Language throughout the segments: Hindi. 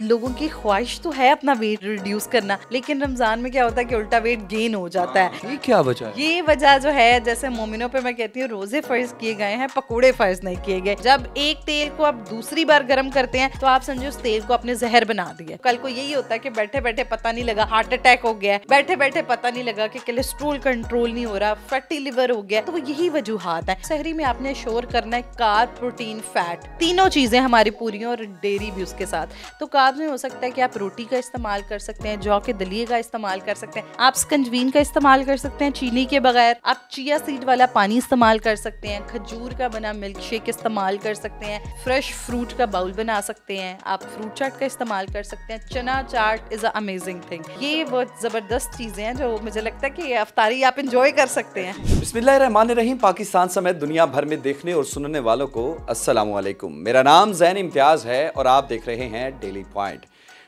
लोगों की ख्वाहिश तो है अपना वेट रिड्यूस करना, लेकिन रमजान में क्या होता है कि उल्टा वेट गेन हो जाता है। ये क्या वजह है? ये वजह जो है, जैसे मोमिनों पे मैं कहती हूँ रोजे फर्ज किए गए हैं, पकोड़े फर्ज नहीं किए गए। जब एक तेल को आप दूसरी बार गर्म करते हैं तो आप समझो उस तेल को अपने जहर बना दिया। कल को यही होता है कि बैठे बैठे पता नहीं लगा हार्ट अटैक हो गया, बैठे बैठे पता नहीं लगा कि कोलेस्ट्रोल कंट्रोल नहीं हो रहा, फैटी लिवर हो गया। तो यही वजूहात है। सहरी में आपने श्योर करना है कार्ब, प्रोटीन, फैट, तीनों चीजें हमारी पूरी, और डेयरी भी उसके साथ। तो कार्ब में हो सकता है कि आप रोटी का इस्तेमाल कर सकते हैं, जौ के दलिए का इस्तेमाल कर सकते हैं, आप स्कंजवीन का इस्तेमाल कर सकते हैं चीनी के बगैर, आप चिया सीड वाला पानी इस्तेमाल कर सकते हैं, खजूर का बना मिल्क शेक इस्तेमाल कर सकते हैं, फ्रेश फ्रूट का बाउल बना सकते हैं, आप फ्रूट चाट का इस्तेमाल कर सकते हैं। चना चाट इज अ अमेजिंग थिंग। ये बहुत जबरदस्त चीजें हैं जो मुझे लगता है कि अफ्तारी आप इंजॉय कर सकते हैं। बिस्मिल्लाहिर्रहमानिर्रहीम। पाकिस्तान समेत दुनिया भर में देखने और सुनने वालों को अस्सलामु अलैकुम। मेरा नाम ज़ैन इम्तियाज़ है और आप देख रहे हैं डेली पॉइंट।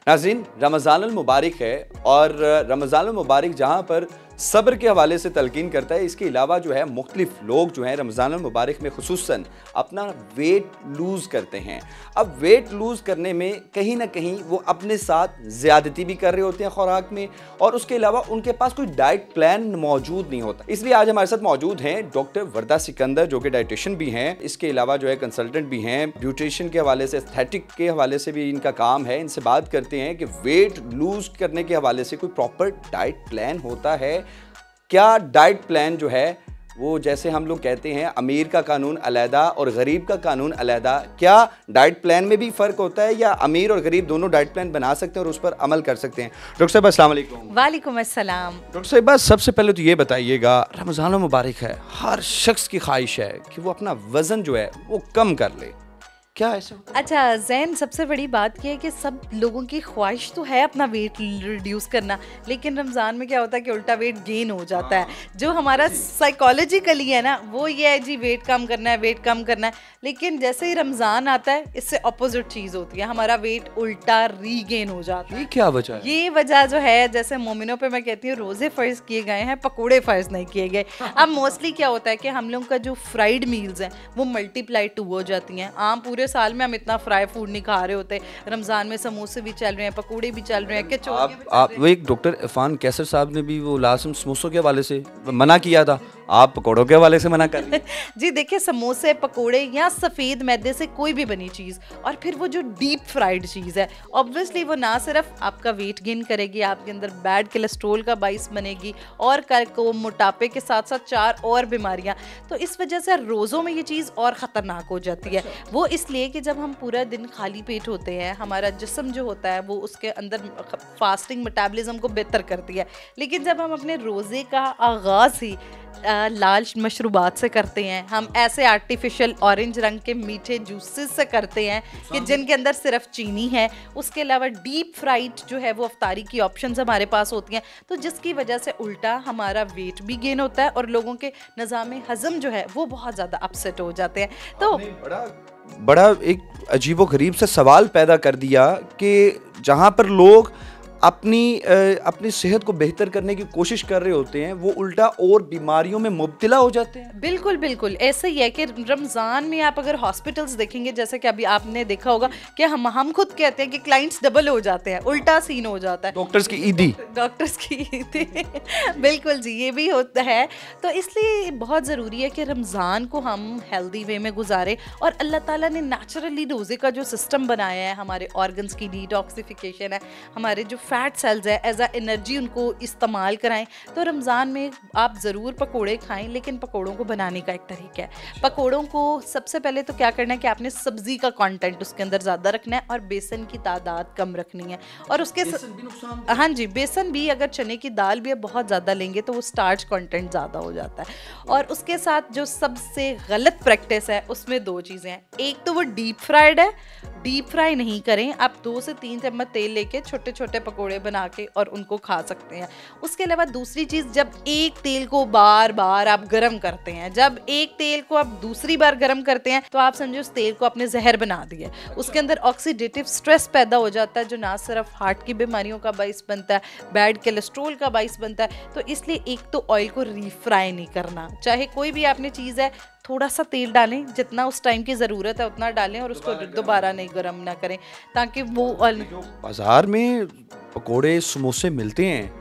नाज़रीन, रमज़ानुल मुबारक है और रमज़ानुल मुबारक जहाँ पर सब्र के हवाले से तलकीन करता है, इसके अलावा जो है मुख्तलिफ लोग जो हैं रमज़ानुल मुबारक में खुसूसन अपना वेट लूज़ करते हैं। अब वेट लूज़ करने में कहीं ना कहीं वो अपने साथ ज़्यादती भी कर रहे होते हैं खुराक में, और उसके अलावा उनके पास कोई डाइट प्लान मौजूद नहीं होता। इसलिए आज हमारे साथ मौजूद हैं डॉक्टर वर्दा सिकंदर, जो कि डाइटिशियन भी हैं, इसके अलावा जो है कंसल्टेंट भी हैं, ब्यूटिशियन के हवाले से, एस्थेटिक के हवाले से भी इनका काम है। इनसे बात करते हैं कि वेट लूज़ करने के हवाले से कोई प्रॉपर डाइट प्लान होता है क्या? डाइट प्लान जो है वो, जैसे हम लोग कहते हैं अमीर का कानून अलहदा और गरीब का कानून अलहदा, क्या डाइट प्लान में भी फ़र्क होता है या अमीर और गरीब दोनों डाइट प्लान बना सकते हैं और उस पर अमल कर सकते हैं? डॉक्टर साहब अस्सलाम वालेकुम। वालेकुम अस्सलाम। डॉक्टर साहब, सबसे पहले तो ये बताइएगा, रमज़ान मुबारक है, हर शख्स की ख्वाहिश है कि वो अपना वज़न जो है वो कम कर ले, क्या ऐसा? अच्छा जैन, सबसे बड़ी बात यह है कि सब लोगों की ख्वाहिश तो है अपना वेट रिड्यूस करना, लेकिन रमज़ान में क्या होता है कि उल्टा वेट गेन हो जाता है। जो हमारा साइकोलॉजिकली है ना, वो ये है जी वेट कम करना है, वेट कम करना है, लेकिन जैसे ही रमज़ान आता है इससे अपोजिट चीज़ होती है, हमारा वेट उल्टा रीगेन हो जाता है। ये क्या वजह है? ये वजह जो है, जैसे मोमिनों पे मैं कहती हूँ रोज़े फ़र्ज किए गए हैं, पकोड़े फ़र्ज नहीं किए गए। अब मोस्टली क्या होता है कि हम लोग का जो फ्राइड मील्स हैं वो मल्टीप्लाई 2 हो जाती हैं। आम पूरे साल में हम इतना फ्राई फूड नहीं खा रहे होते, रमजान में समोसे भी चल रहे हैं, पकोड़े भी चल रहे हैं, कचौरियां भी चल रही हैं। वो एक डॉक्टर इरफान कैसर साहब ने भी वो लाजम समोसों के हवाले से मना किया था, आप पकौड़ों के हवाले से मना कर रहे हैं। जी देखिए, समोसे, पकोड़े या सफ़ेद मैदे से कोई भी बनी चीज़, और फिर वो जो डीप फ्राइड चीज़ है, ऑब्वियसली वो ना सिर्फ आपका वेट गेन करेगी, आपके अंदर बैड कोलेस्ट्रोल का बाइस बनेगी, और कल को मोटापे के साथ साथ 4 और बीमारियां। तो इस वजह से रोज़ों में ये चीज़ और ख़तरनाक हो जाती है। वो इसलिए कि जब हम पूरा दिन खाली पेट होते हैं, हमारा जिस्म जो होता है वो उसके अंदर फास्टिंग मेटाबॉलिज्म को बेहतर करती है, लेकिन जब हम अपने रोज़े का आगाज़ ही लाल मशरूबात से करते हैं, हम ऐसे आर्टिफिशियल ऑरेंज रंग के मीठे जूसेस से करते हैं कि जिनके अंदर सिर्फ चीनी है, उसके अलावा डीप फ्राइड जो है वो अफ्तारी की ऑप्शंस हमारे पास होती हैं, तो जिसकी वजह से उल्टा हमारा वेट भी गेन होता है और लोगों के निज़ाम हज़म जो है वो बहुत ज़्यादा अपसेट हो जाते हैं। तो बड़ा एक अजीबो गरीब सा सवाल पैदा कर दिया कि जहाँ पर लोग अपनी सेहत को बेहतर करने की कोशिश कर रहे होते हैं, वो उल्टा और बीमारियों में मुब्तला हो जाते हैं। बिल्कुल बिल्कुल ऐसा ही है कि रमज़ान में आप अगर हॉस्पिटल्स देखेंगे, जैसे कि अभी आपने देखा होगा कि हम खुद कहते हैं कि क्लाइंट्स डबल हो जाते हैं, उल्टा सीन हो जाता है, डॉक्टर्स की ईदी। बिल्कुल जी, ये भी होता है। तो इसलिए बहुत ज़रूरी है कि रमज़ान को हम हेल्दी वे में गुजारें, और अल्लाह ताला ने नेचुरली रोज़े का जो सिस्टम बनाया है, हमारे ऑर्गन्स की डिटॉक्सिफिकेशन है, हमारे जो फैट सेल्स है एज अ एनर्जी उनको इस्तेमाल कराएं। तो रमज़ान में आप ज़रूर पकोड़े खाएं, लेकिन पकोड़ों को बनाने का एक तरीका है। पकोड़ों को सबसे पहले तो क्या करना है कि आपने सब्ज़ी का कंटेंट उसके अंदर ज़्यादा रखना है और बेसन की तादाद कम रखनी है, और उसके हाँ जी, बेसन भी, अगर चने की दाल भी बहुत ज़्यादा लेंगे तो वो स्टार्च कंटेंट ज़्यादा हो जाता है। और उसके साथ जो सबसे गलत प्रैक्टिस है उसमें 2 चीज़ें हैं। एक तो वो डीप फ्राइड है, डीप फ्राई नहीं करें आप, 2 से 3 चम्मच तेल लेके छोटे छोटे पकोड़े बना के और उनको खा सकते हैं। उसके अलावा दूसरी चीज़, जब एक तेल को बार बार आप गर्म करते हैं, जब एक तेल को आप दूसरी बार गर्म करते हैं तो आप समझो उस तेल को अपने जहर बना दिया। उसके अंदर ऑक्सीडेटिव स्ट्रेस पैदा हो जाता है, जो ना सिर्फ हार्ट की बीमारियों का बाइस बनता है, बैड कोलेस्ट्रोल का बाइस बनता है। तो इसलिए एक तो ऑयल को रीफ्राई नहीं करना, चाहे कोई भी आपने चीज़ है थोड़ा सा तेल डालें, जितना उस टाइम की ज़रूरत है उतना डालें और उसको दोबारा नहीं गर्म ना करें, ताकि वो बाजार में पकोड़े समोसे मिलते हैं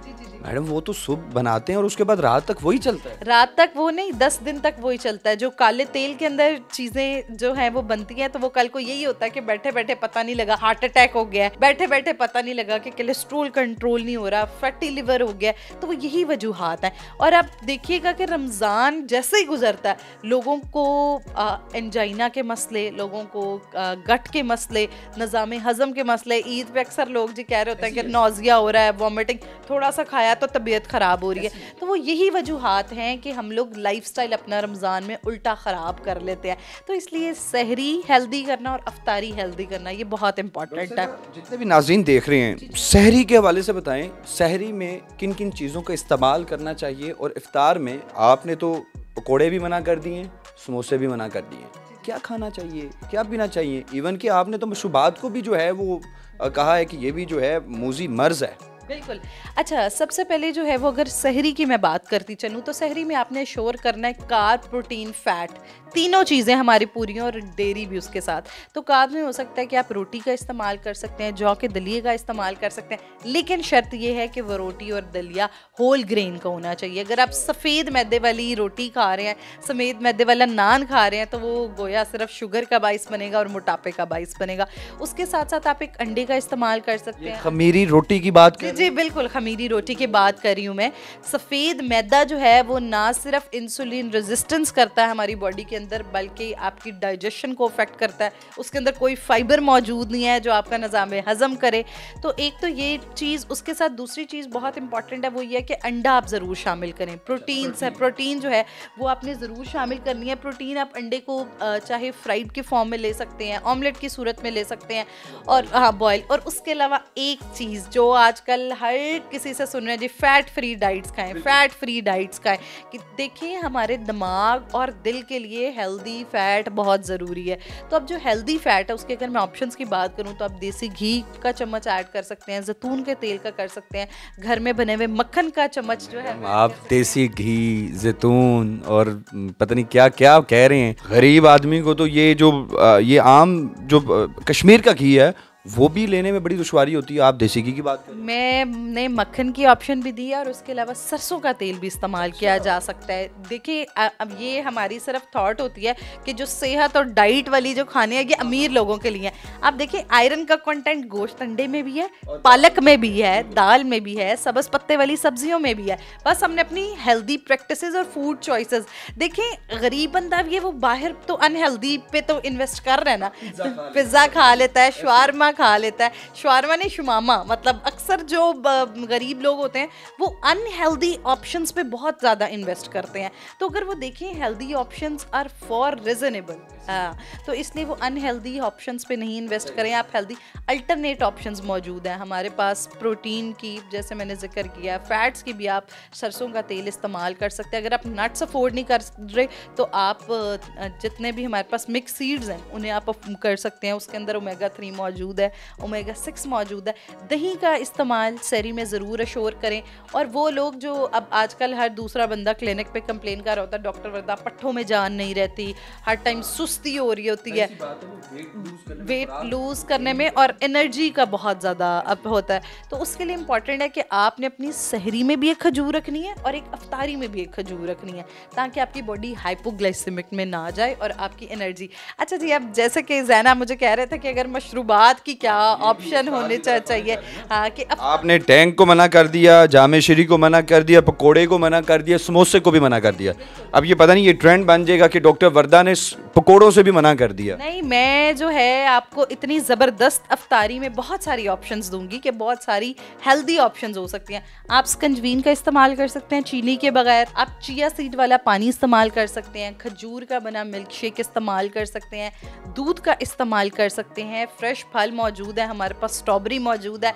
मैडम, वो तो सुबह बनाते हैं और उसके बाद रात तक वही चलता है। रात तक वो नहीं, 10 दिन तक वही चलता है। जो काले तेल के अंदर चीजें जो है वो बनती हैं, तो वो कल को यही होता है कि बैठे बैठे पता नहीं लगा हार्ट अटैक हो गया है, बैठे बैठे पता नहीं लगा कि कोलेस्ट्रोल कंट्रोल नहीं हो रहा, फैटी लिवर हो गया, तो वो यही वजूहात हैं। और आप देखिएगा कि रमज़ान जैसे ही गुजरता है, लोगों को एंजाइना के मसले, लोगों को गट के मसले, निज़ाम हज़म के मसले, ईद पे अक्सर लोग जी कह रहे होते हैं कि नौजिया हो रहा है, वॉमिटिंग, थोड़ा सा खाया तो तबीयत ख़राब हो रही है। तो वो यही वजूहात हैं कि हम लोग लाइफस्टाइल अपना रमज़ान में उल्टा ख़राब कर लेते हैं। तो इसलिए सहरी हेल्दी करना और अफ्तारी हेल्दी करना ये बहुत इंपॉर्टेंट है। जितने भी नाज़रीन देख रहे हैं, सहरी के हवाले से बताएं, सहरी में किन किन चीज़ों का इस्तेमाल करना चाहिए, और इफ्तार में आपने तो पकोड़े भी मना कर दिए, समोसे भी मना कर दिए, क्या खाना चाहिए, क्या पीना चाहिए? इवन कि आपने तो मशरूबात को भी जो है वो कहा है कि ये भी जो है मूजी मर्ज है। बिल्कुल। अच्छा, सबसे पहले जो है वो अगर सहरी की मैं बात करती चलूँ तो सहरी में आपने श्योर करना है कार्ब, प्रोटीन, फैट, तीनों चीज़ें हमारी पूरी हैं, और डेयरी भी उसके साथ। तो कार्ब में हो सकता है कि आप रोटी का इस्तेमाल कर सकते हैं, जौ के दलिए का इस्तेमाल कर सकते हैं, लेकिन शर्त ये है कि वो रोटी और दलिया होल ग्रेन का होना चाहिए। अगर आप सफ़ेद मैदे वाली रोटी खा रहे हैं, सफ़ेद मैदे वाला नान खा रहे हैं, तो वो गोया सिर्फ शुगर का बाइस बनेगा और मोटापे का बाइस बनेगा। उसके साथ साथ आप एक अंडे का इस्तेमाल कर सकते हैं। खमीरी रोटी की बात कर, जी बिल्कुल, खमीरी रोटी की बात कर रही हूँ मैं। सफ़ेद मैदा जो है वो ना सिर्फ इंसुलिन रेजिस्टेंस करता है हमारी बॉडी के अंदर, बल्कि आपकी डाइजेशन को अफेक्ट करता है। उसके अंदर कोई फाइबर मौजूद नहीं है जो आपका निज़ाम हज़म करे। तो एक तो ये चीज़, उसके साथ दूसरी चीज़ बहुत इंपॉर्टेंट है, वो ये है कि अंडा आप ज़रूर शामिल करें। प्रोटीन जो है वो आपने ज़रूर शामिल करनी है। प्रोटीन आप अंडे को चाहे फ्राइड के फॉर्म में ले सकते हैं, ऑमलेट की सूरत में ले सकते हैं, और हाँ बॉयल। और उसके अलावा एक चीज़ जो आजकल हर किसी से सुन रहे हैं जी, फैट फ्री डाइट्स खाएं, फैट फ्री डाइट्स खाएं। कि देखिए हमारे दिमाग और दिल के लिए हेल्दी फैट बहुत ज़रूरी है। तो अब जो हेल्दी फैट है उसके अगर मैं ऑप्शंस की बात करूं तो आप देसी घी का चम्मच ऐड कर सकते हैं, जैतून के तेल का कर सकते हैं, घर में बने हुए मक्खन का चम्मच जो है आप देसी घी, जैतून और पता नहीं क्या क्या कह रहे हैं। गरीब आदमी को तो ये आम जो कश्मीर का घी है वो भी लेने में बड़ी दुश्वारी होती है। आप देसी घी की बात करें, मैंने मक्खन की ऑप्शन भी दी है, और उसके अलावा सरसों का तेल भी इस्तेमाल किया जा सकता है। देखिए अब ये हमारी सिर्फ थॉट होती है कि जो सेहत और डाइट वाली जो खाने हैं ये अमीर लोगों के लिए हैं। आप देखिए आयरन का कंटेंट गोश्त अंडे में भी है, पालक में भी है, दाल में भी है, सब्ज़ पत्ते वाली सब्जियों में भी है। बस हमने अपनी हेल्दी प्रैक्टिसेस और फूड चॉइसेस, देखिए गरीब बंदा भी है, वो बाहर तो अनहेल्दी पे तो इन्वेस्ट कर रहा है ना, पिज़्ज़ा खा लेता है, शवारमा खा लेता है, शवारमा नहीं शुमामा, मतलब अक्सर जो गरीब लोग होते हैं वो अनहेल्दी ऑप्शंस पे बहुत ज़्यादा इन्वेस्ट करते हैं। तो अगर वो देखें healthy options are for reasonable, तो इसलिए वो अनहेल्दी ऑप्शंस पे नहीं इन्वेस्ट करें। आप हेल्दी अल्टरनेट ऑप्शंस मौजूद हैं हमारे पास, प्रोटीन की जैसे मैंने जिक्र किया, फैट्स की भी आप सरसों का तेल इस्तेमाल कर सकते हैं। अगर आप नट्स अफोर्ड नहीं कर रहे तो आप जितने भी हमारे पास मिक्स सीड्स हैं उन्हें आप कर सकते हैं। उसके अंदर ओमेगा 3 मौजूद है, ओमेगा 6 मौजूद है। दही का इस्तेमाल सहरी में ज़रूर अशोर करें। और वो लोग जो अब आजकल हर दूसरा बंदा क्लिनिक पे कंप्लेन कर रहा होता है, डॉक्टर वर्दा पट्ठों में जान नहीं रहती, हर टाइम सुस्ती हो रही होती है, वेट लूज करने में और एनर्जी का बहुत ज़्यादा अब होता है। तो उसके लिए इम्पॉर्टेंट है कि आपने अपनी सहरी में भी एक खजूर रखनी है और एक अफ्तारी में भी एक खजूर रखनी है, ताकि आपकी बॉडी हाइपोग्लाइसेमिक में ना जाए और आपकी एनर्जी। अच्छा जी, अब जैसे कि ज़ैना मुझे कह रहे थे कि अगर मशरूबात की क्या ऑप्शन होने चाहिए, हाँ कि आपने टैंक को मना कर दिया, जामे श्री को मना कर दिया, पकोड़े को मना कर दिया, समोसे को भी मना कर दिया। अब ये पता नहीं ये ट्रेंड बन जाएगा कि डॉक्टर वर्दा ने पकोड़ों से भी मना कर दिया। नहीं, मैं जो है आपको इतनी ज़बरदस्त अफ्तारी में बहुत सारी ऑप्शंस दूंगी कि बहुत सारी हेल्दी ऑप्शंस हो सकती हैं। आप स्कंजवीन का इस्तेमाल कर सकते हैं चीनी के बगैर, आप चिया सीड वाला पानी इस्तेमाल कर सकते हैं, खजूर का बना मिल्क शेक इस्तेमाल कर सकते हैं, दूध का इस्तेमाल कर सकते हैं, फ्रेश फल मौजूद है हमारे पास, स्ट्रॉबेरी मौजूद है,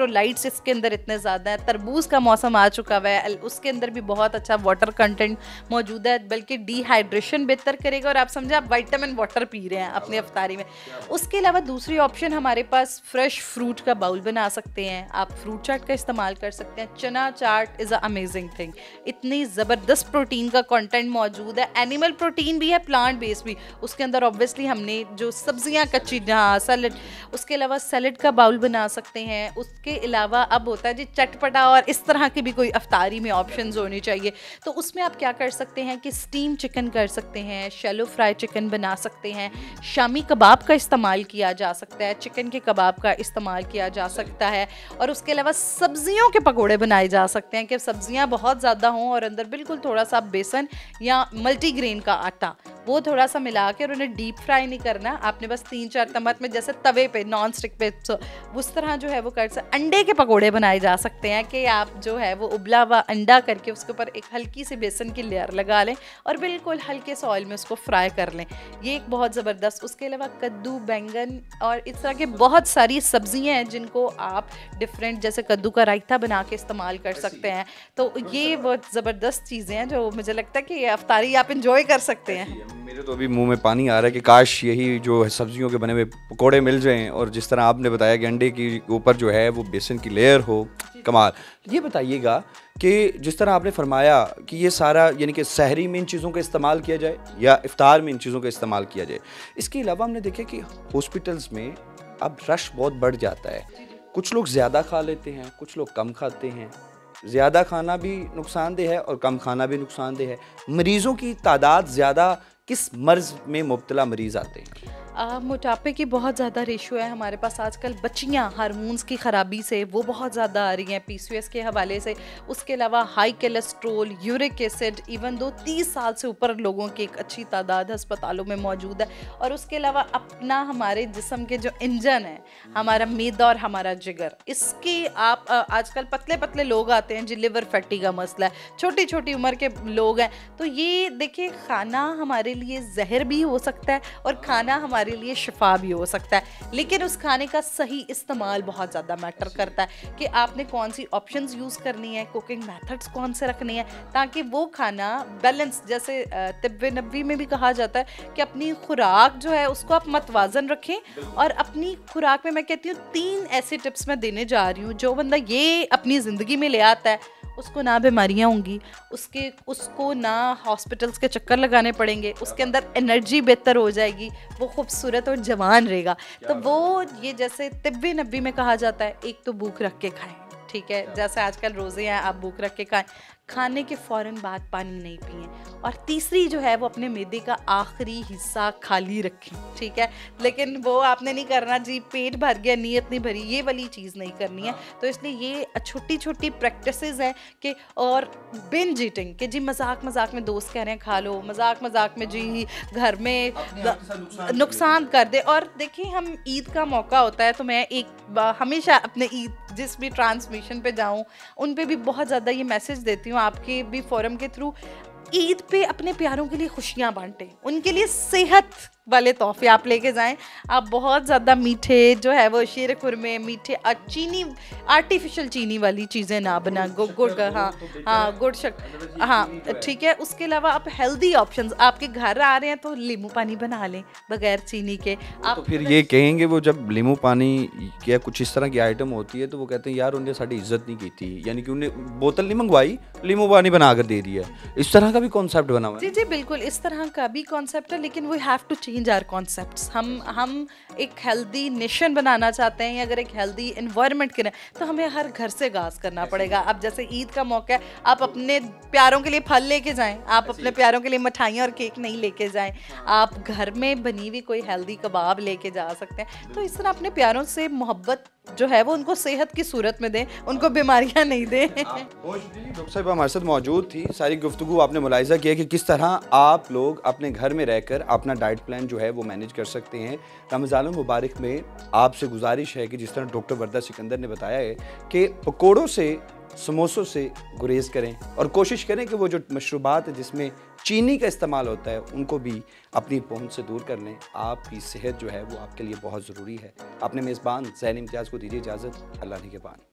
इलेक्ट्रोलाइट्स इसके अंदर इतने ज़्यादा हैं। तरबूज का मौसम आ चुका हुआ है, उसके अंदर भी बहुत अच्छा वाटर कंटेंट मौजूद है, बल्कि डिहाइड्रेशन बेहतर करेगा और आप समझे आप विटामिन वाटर पी रहे हैं अपनी अफ्तारी में। उसके अलावा दूसरी ऑप्शन हमारे पास फ्रेश फ्रूट का बाउल बना सकते हैं, आप फ्रूट चाट का इस्तेमाल कर सकते हैं। चना चाट इज़ अ अमेजिंग थिंग, इतनी ज़बरदस्त प्रोटीन का कंटेंट मौजूद है, एनिमल प्रोटीन भी है, प्लांट बेस्ड भी। उसके अंदर ऑब्वियसली हमने जो सब्जियां कच्ची, हाँ सैलड, उसके अलावा सैलड का बाउल बना सकते हैं। उसके अलावा अब होता है जी चटपटा और इस तरह की भी कोई अफ्तारी में ऑप्शंस होनी चाहिए, तो उसमें आप क्या कर सकते हैं कि स्टीम चिकन कर सकते हैं, शैलो फ्राई चिकन बना सकते हैं, शामी कबाब का इस्तेमाल किया जा सकता है, चिकन के कबाब का इस्तेमाल किया जा सकता है, और उसके अलावा सब्जियों के पकोड़े बनाए जा सकते हैं कि सब्जियां बहुत ज़्यादा हों और अंदर बिल्कुल थोड़ा सा बेसन या मल्टीग्रेन का आटा वो थोड़ा सा मिला के और उन्हें डीप फ्राई नहीं करना, आपने बस 3-4 चम्मच में जैसे तवे पे नॉन स्टिक पे उस तरह जो है वो कर सकते। अंडे के पकोड़े बनाए जा सकते हैं कि आप जो है वो उबला हुआ अंडा करके उसके ऊपर एक हल्की सी बेसन की लेयर लगा लें और बिल्कुल हल्के से ऑयल में उसको फ्राई कर लें, ये एक बहुत ज़बरदस्त। उसके अलावा कद्दू, बैंगन और इस तरह के बहुत सारी सब्जियां हैं जिनको आप डिफरेंट, जैसे कद्दू का रायता बना के इस्तेमाल कर सकते हैं। तो ये बहुत ज़बरदस्त चीज़ें हैं जो मुझे लगता है कि ये अफ्तारी आप इंजॉय कर सकते हैं। मेरे तो अभी मुंह में पानी आ रहा है कि काश यही जो सब्जियों के बने हुए पकोड़े मिल जाएं, और जिस तरह आपने बताया कि अंडे के ऊपर जो है वो बेसन की लेयर हो, कमाल। ये बताइएगा कि जिस तरह आपने फरमाया कि ये सारा यानी कि सहरी में इन चीज़ों का इस्तेमाल किया जाए या इफ्तार में इन चीज़ों का इस्तेमाल किया जाए, इसके अलावा हमने देखा कि हॉस्पिटल्स में अब रश बहुत बढ़ जाता है, कुछ लोग ज़्यादा खा लेते हैं, कुछ लोग कम खाते हैं। ज़्यादा खाना भी नुकसानदेह है और कम खाना भी नुकसानदेह है। मरीज़ों की तादाद ज़्यादा किस मर्ज़ में मुब्तला मरीज़ आते हैं? मोटापे की बहुत ज़्यादा रेशो है हमारे पास आजकल, बच्चियाँ हार्मोन्स की ख़राबी से वो बहुत ज़्यादा आ रही हैं PCOS के हवाले से। उसके अलावा high cholesterol, uric acid, even though 30 साल से ऊपर लोगों की एक अच्छी तादाद अस्पतालों में मौजूद है। और उसके अलावा अपना हमारे जिस्म के जो इंजन है, हमारा मैदा और हमारा जिगर, इसकी आप आजकल पतले पतले लोग आते हैं जी, लिवर फैटी का मसला है, छोटी छोटी उम्र के लोग हैं। तो ये देखिए, खाना हमारे लिए जहर भी हो सकता है और खाना हमारे लिए शिफा भी हो सकता है, लेकिन उस खाने का सही इस्तेमाल बहुत ज़्यादा मैटर करता है कि आपने कौन सी ऑप्शंस यूज़ करनी है, कुकिंग मेथड्स कौन से रखनी है, ताकि वो खाना बैलेंस, जैसे तिब्बे नबी में भी कहा जाता है कि अपनी खुराक जो है उसको आप मतवाजन रखें। और अपनी खुराक में मैं कहती हूँ 3 ऐसे टिप्स मैं देने जा रही हूँ, जो बंदा ये अपनी ज़िंदगी में ले आता है उसको ना बीमारियाँ होंगी, उसको ना हॉस्पिटल्स के चक्कर लगाने पड़ेंगे, उसके अंदर एनर्जी बेहतर हो जाएगी, वो खूबसूरत और जवान रहेगा। तो वो ये जैसे तिब्बे नबी में कहा जाता है, एक तो भूख रख के खाएं, ठीक है, जैसे आजकल रोज़े हैं, आप भूख रख के खाएं, खाने के फ़ौरन बाद पानी नहीं पिएं, और तीसरी जो है वो अपने मैदे का आखिरी हिस्सा खाली रखें, ठीक है। लेकिन वो आपने नहीं करना जी, पेट भर गया नीयत नहीं भरी, ये वाली चीज़ नहीं करनी है। तो इसलिए ये छोटी छोटी प्रैक्टिसेस हैं कि, और बिंज ईटिंग कि जी मजाक मजाक में दोस्त कह रहे हैं खा लो, मजाक मजाक में जी घर में नुकसान कर दे। और देखिए, हम ईद का मौका होता है तो मैं हमेशा अपने ईद जिस भी ट्रांसमिशन पे जाऊं उन पे भी बहुत ज़्यादा ये मैसेज देती हूँ, आपके भी फोरम के थ्रू, ईद पे अपने प्यारों के लिए खुशियाँ बांटें, उनके लिए सेहत वाले तोहफे आप लेके जाएं। आप बहुत ज़्यादा मीठे जो है वो शीर खुरमे, मीठे चीनी, आर्टिफिशियल चीनी वाली चीज़ें ना बना, गुड़, हाँ गुड़ शक्कर, हाँ ठीक है। उसके अलावा आप हेल्दी ऑप्शंस, आपके घर आ रहे हैं तो नींबू पानी बना लें बगैर चीनी के। आप तो फिर ये कहेंगे वो जब नींबू पानी या कुछ इस तरह की आइटम होती है तो वो कहते हैं यार उन्हें साड़ी इज्जत नहीं की थी, यानी कि उन्हें बोतल नहीं मंगवाई, नींबू पानी बना कर दे दिया। इस तरह का भी कॉन्सेप्ट बना हुआ है? जी जी बिल्कुल, इस तरह का भी कॉन्सेप्ट है, लेकिन we have to change our concepts. हम एक हेल्दी नेशन बनाना चाहते हैं, अगर एक हेल्दी एनवायरनमेंट के तो हमें हर घर से आगाज करना पड़ेगा। अब जैसे ईद का मौका है, आप अपने प्यारों के लिए फल लेके जाएं, आप अपने प्यारों के लिए मिठाइयाँ और केक नहीं लेके जाएं, आप घर में बनी हुई कोई हेल्दी कबाब लेके जा सकते हैं। तो इस तरह अपने प्यारों से मोहब्बत जो है वो उनको सेहत की सूरत में दें, उनको बीमारियां नहीं दें। डॉक्टर साहब हमारे साथ मौजूद थी, सारी गुफ्तगू आपने मुलाहिजा किया कि किस तरह आप लोग अपने घर में रहकर अपना डाइट प्लान जो है वो मैनेज कर सकते हैं। रमज़ान मुबारक में आपसे गुजारिश है कि जिस तरह डॉक्टर वर्दा सिकंदर ने बताया है कि पकोड़ों से, समोसों से गुरेज करें और कोशिश करें कि वो जो मशरूबात है जिसमें चीनी का इस्तेमाल होता है उनको भी अपनी पहुंच से दूर कर लें। आपकी सेहत जो है वो आपके लिए बहुत ज़रूरी है। अपने मेज़बान ज़ैन इम्तियाज़ को दीजिए इजाज़त। अल्लाह निगहबान।